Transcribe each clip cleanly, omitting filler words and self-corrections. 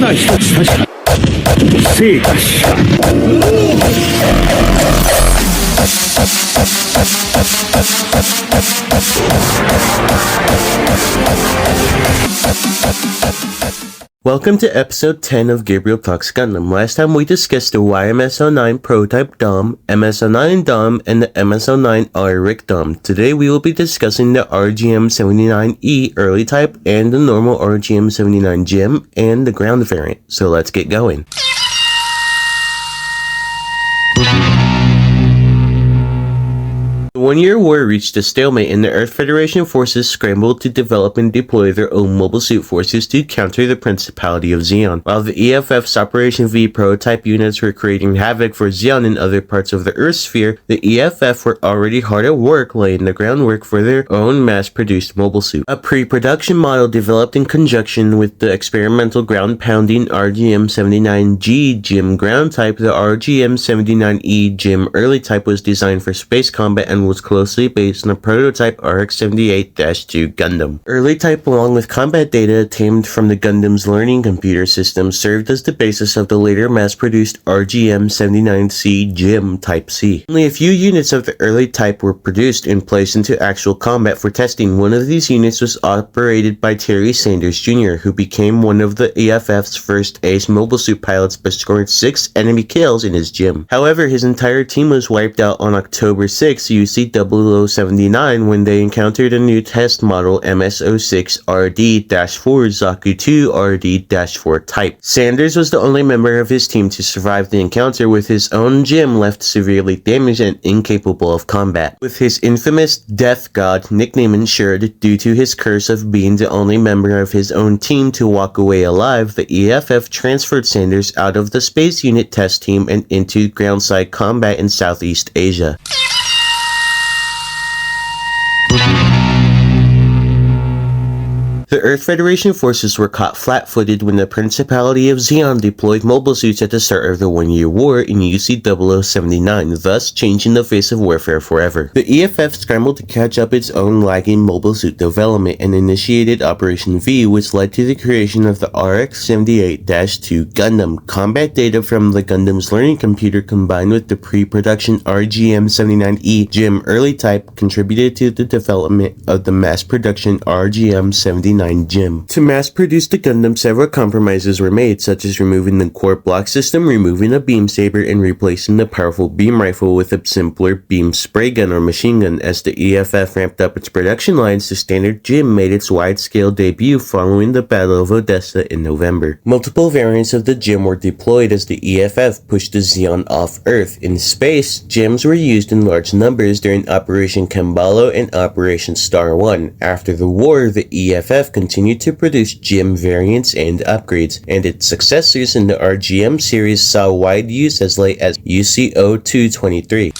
だ一つ確か成果した。Welcome to episode 10 of Gabriel Talks Gundam. Last time we discussed the YMS-09 prototype DOM, MS-09 DOM, and the MS-09 RRIC DOM. Today we will be discussing the RGM-79E Early Type and the normal RGM-79 GM and the ground variant. So let's get going. The one-year war reached a stalemate and the Earth Federation forces scrambled to develop and deploy their own mobile suit forces to counter the Principality of Zeon. While the EFF's Operation V prototype units were creating havoc for Zeon in other parts of the Earth sphere, the EFF were already hard at work laying the groundwork for their own mass-produced mobile suit. A pre-production model developed in conjunction with the experimental ground-pounding RGM-79 GM ground type, the RGM-79E GM Early Type was designed for space combat and was closely based on the prototype RX-78-2 Gundam. Early Type, along with combat data obtained from the Gundam's learning computer system, served as the basis of the later mass-produced RGM-79C GM Type C. Only a few units of the Early Type were produced and placed into actual combat for testing. One of these units was operated by Terry Sanders Jr., who became one of the EFF's first ace mobile suit pilots by scoring 6 enemy kills in his GM. However, his entire team was wiped out on October 6, UC-0079 when they encountered a new test model MS-06-RD-4 Zaku-2 RD-4 type. Sanders was the only member of his team to survive the encounter, with his own GM left severely damaged and incapable of combat. With his infamous Death God nickname ensured due to his curse of being the only member of his own team to walk away alive, the EFF transferred Sanders out of the space unit test team and into groundside combat in Southeast Asia. The Earth Federation forces were caught flat-footed when the Principality of Zeon deployed mobile suits at the start of the one-year war in UC-0079, thus changing the face of warfare forever. The EFF scrambled to catch up its own lagging mobile suit development and initiated Operation V, which led to the creation of the RX-78-2 Gundam. Combat data from the Gundam's learning computer combined with the pre-production RGM-79E GM Early Type contributed to the development of the mass-production RGM-79 GM. To mass-produce the Gundam, several compromises were made, such as removing the core block system, removing a beam saber, and replacing the powerful beam rifle with a simpler beam spray gun or machine gun. As the EFF ramped up its production lines, the standard GM made its wide-scale debut following the Battle of Odessa in November. Multiple variants of the GM were deployed as the EFF pushed the Zeon off Earth. In space, GMs were used in large numbers during Operation Kambalo and Operation Star 1. After the war, the EFF continued to produce GM variants and upgrades, and its successors in the RGM series saw wide use as late as UC-0223.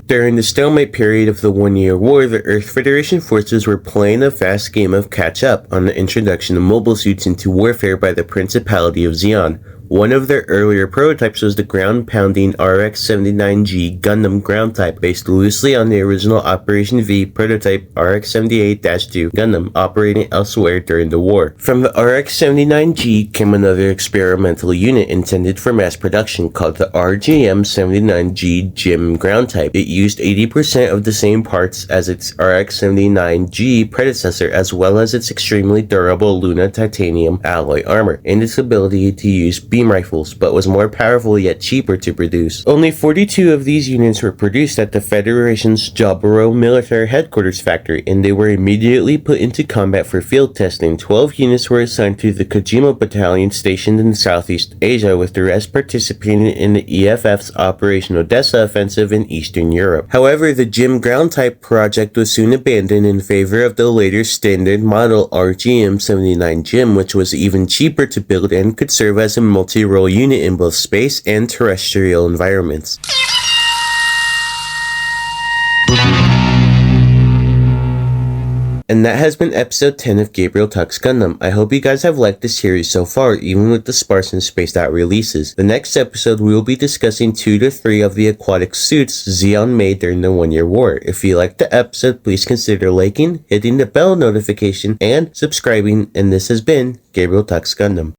During the stalemate period of the one-year war, the Earth Federation forces were playing a fast game of catch-up on the introduction of mobile suits into warfare by the Principality of Zeon. One of their earlier prototypes was the ground-pounding RX-79G Gundam ground type, based loosely on the original Operation V prototype RX-78-2 Gundam operating elsewhere during the war. From the RX-79G came another experimental unit intended for mass production called the RGM-79G GM ground type. It used 80% of the same parts as its RX-79G predecessor, as well as its extremely durable Luna titanium alloy armor and its ability to use beam rifles, but was more powerful yet cheaper to produce. Only 42 of these units were produced at the Federation's Jaburo military headquarters factory, and they were immediately put into combat for field testing. 12 units were assigned to the Kojima Battalion stationed in Southeast Asia, with the rest participating in the EFF's Operation Odessa offensive in Eastern Europe. However, the GM ground type project was soon abandoned in favor of the later standard model RGM-79 GM, which was even cheaper to build and could serve as a multi-role unit in both space and terrestrial environments. And that has been episode 10 of Gabriel Talks Gundam. I hope you guys have liked the series so far, even with the sparse and spaced out releases. The next episode we will be discussing 2 to 3 of the aquatic suits Zeon made during the 1 Year War. If you liked the episode, please consider liking, hitting the bell notification, and subscribing. And this has been Gabriel Talks Gundam.